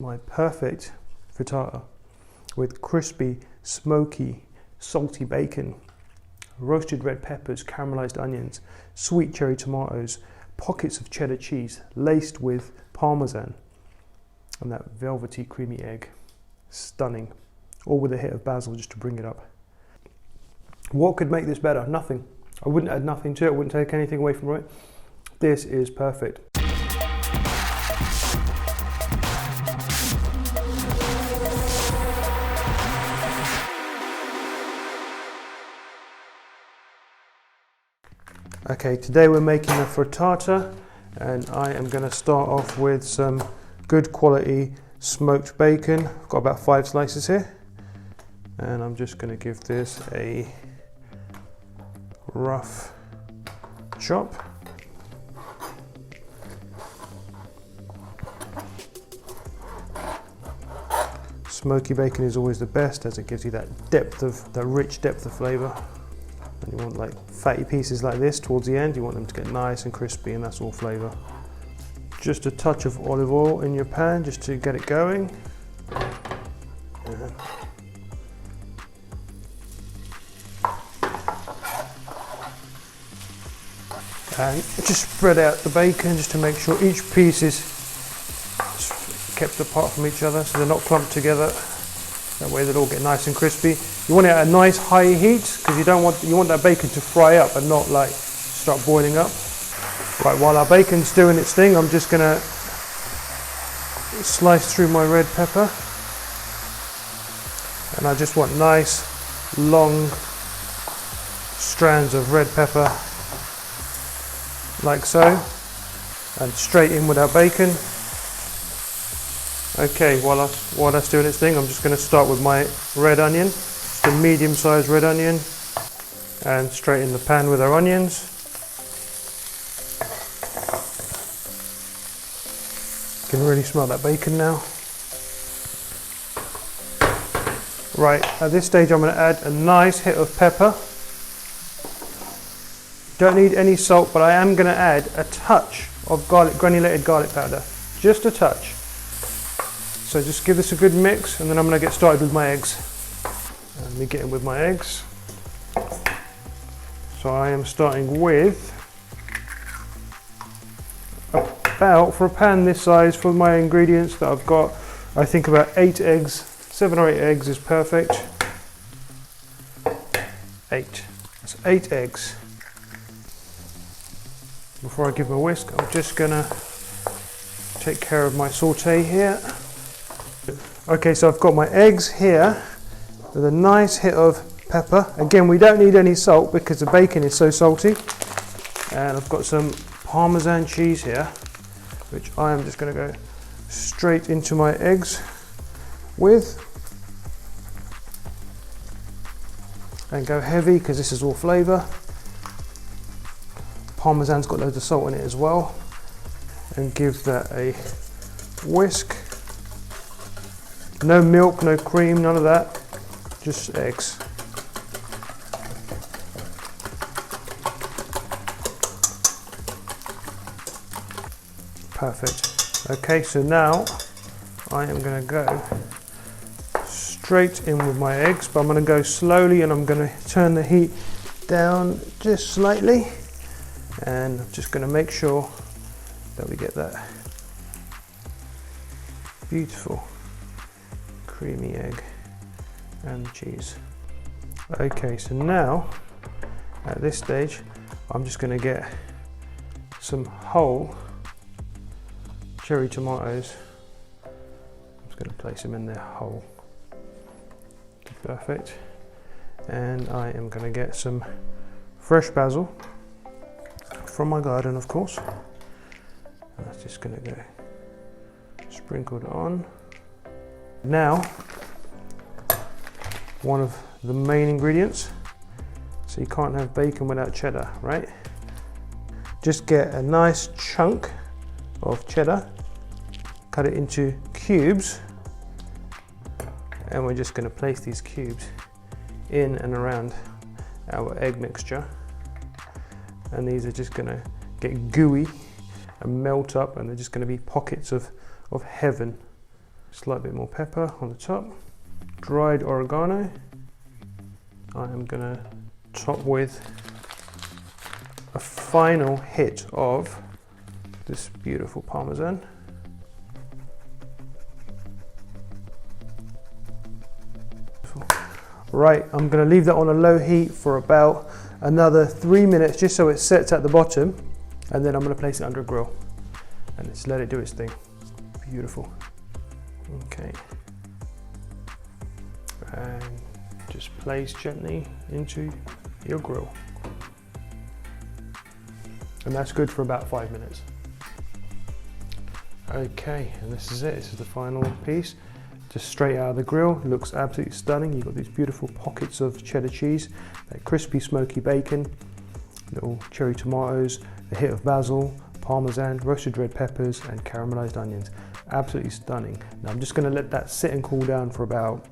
My perfect frittata with crispy, smoky, salty bacon, roasted red peppers, caramelized onions, sweet cherry tomatoes, pockets of cheddar cheese laced with Parmesan, and that velvety creamy egg. Stunning. All with a hit of basil just to bring it up. What could make this better? Nothing. I wouldn't add nothing to it, I wouldn't take anything away from it. This is perfect. Okay, today we're making a frittata, and I am going to start off with some good quality smoked bacon. I've got about 5 slices here, and I'm just going to give this a rough chop. Smoky bacon is always the best as it gives you that rich depth of flavour. And you want like fatty pieces like this towards the end. You want them to get nice and crispy, and that's all flavour. Just a touch of olive oil in your pan just to get it going. And just spread out the bacon just to make sure each piece is kept apart from each other so they're not clumped together. That way they'll all get nice and crispy. You want it at a nice high heat because you want that bacon to fry up and not like start boiling up. Right, while our bacon's doing its thing, I'm just gonna slice through my red pepper, and I just want nice long strands of red pepper like so, and straight in with our bacon. Okay, while that's doing its thing, I'm just going to start with my red onion, just a medium-sized red onion, and straight in the pan with our onions. You can really smell that bacon now. Right, at this stage I'm going to add a nice hit of pepper. Don't need any salt, but I am going to add a touch of granulated garlic powder, just a touch. So just give this a good mix, and then I'm going to get started with my eggs. Let me get in with my eggs. So I am starting with about, for a pan this size, for my ingredients that I've got, I think about 8 eggs. 7 or 8 eggs is perfect. 8. That's 8 eggs. Before I give them a whisk, I'm just going to take care of my saute here. Okay, so I've got my eggs here with a nice hit of pepper. Again, we don't need any salt because the bacon is so salty. And I've got some Parmesan cheese here, which I am just going to go straight into my eggs with. And go heavy because this is all flavour. Parmesan's got loads of salt in it as well. And give that a whisk. No milk, no cream, none of that, just eggs. Perfect. Okay, so now I am going to go straight in with my eggs, but I'm going to go slowly, and I'm going to turn the heat down just slightly, and I'm just going to make sure that we get that beautiful creamy egg and cheese. Okay, so now at this stage I'm just going to get some whole cherry tomatoes. I'm just going to place them in there whole. Perfect. And I am going to get some fresh basil from my garden, of course. And that's just going to go sprinkled on. Now, one of the main ingredients, so you can't have bacon without cheddar, right? Just get a nice chunk of cheddar, cut it into cubes, and we're just going to place these cubes in and around our egg mixture. And these are just going to get gooey and melt up, and they're just going to be pockets of heaven. Slight bit more pepper on the top. Dried oregano. I am gonna top with a final hit of this beautiful Parmesan. Right, I'm gonna leave that on a low heat for about another 3 minutes, just so it sets at the bottom, and then I'm gonna place it under a grill and just let it do its thing. Beautiful. Okay. And just place gently into your grill. And that's good for about 5 minutes. Okay, and this is it. This is the final piece. Just straight out of the grill, looks absolutely stunning. You've got these beautiful pockets of cheddar cheese, that crispy smoky bacon, little cherry tomatoes, a hit of basil, Parmesan, roasted red peppers, and caramelized onions. Absolutely stunning. Now I'm just gonna let that sit and cool down for about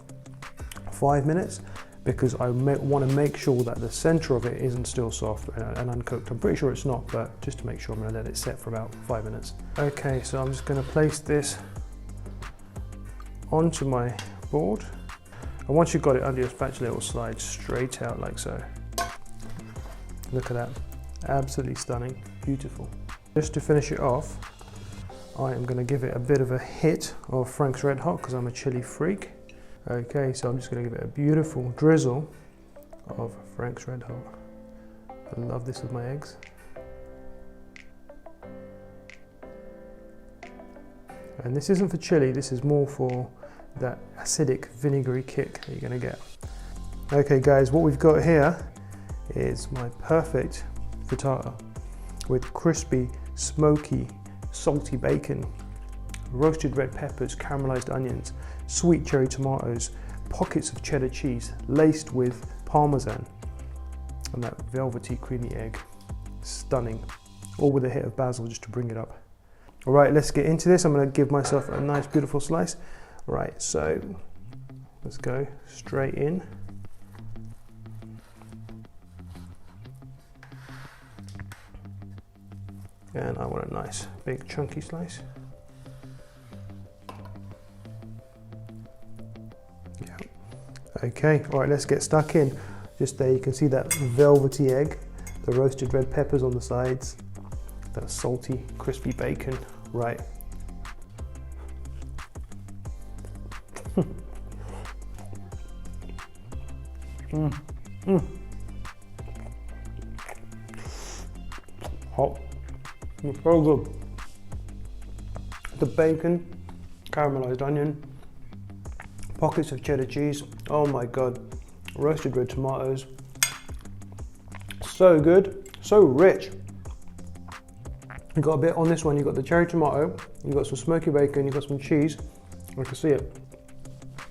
5 minutes, because I want to make sure that the center of it isn't still soft and uncooked. I'm pretty sure it's not, but just to make sure, I'm going to let it set for about 5 minutes. Okay, so I'm just going to place this onto my board, and once you've got it under your spatula, it will slide straight out like so. Look at that, absolutely stunning, beautiful. Just to finish it off, I am going to give it a bit of a hit of Frank's Red Hot, because I'm a chili freak. Okay, so I'm just going to give it a beautiful drizzle of Frank's Red Hot. I love this with my eggs. And this isn't for chili, this is more for that acidic, vinegary kick that you're going to get. Okay guys, what we've got here is my perfect frittata with crispy, smoky, salty bacon, roasted red peppers, caramelized onions, sweet cherry tomatoes, pockets of cheddar cheese laced with Parmesan, and that velvety creamy egg. Stunning. All with a hit of basil just to bring it up. All right, let's get into this. I'm going to give myself a nice beautiful slice. Right, so let's go straight in. And I want a nice big chunky slice. Okay, all right, let's get stuck in. Just there you can see that velvety egg, the roasted red peppers on the sides, that salty, crispy bacon. Right. Hot. It's so good. The bacon, caramelized onion, pockets of cheddar cheese, oh my god, roasted red tomatoes, so good, so rich. You got a bit on this one, you got the cherry tomato, you got some smoky bacon, you got some cheese, I can see it.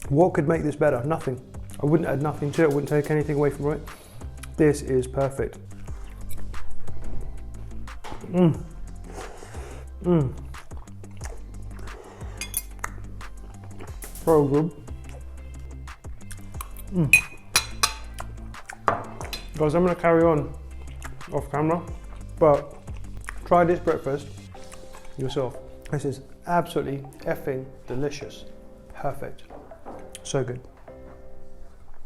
What could make this better? Nothing. I wouldn't add nothing to it, I wouldn't take anything away from it. This is perfect. So good. Guys, I'm going to carry on off camera, but try this breakfast yourself. This is absolutely effing delicious. Perfect. So good.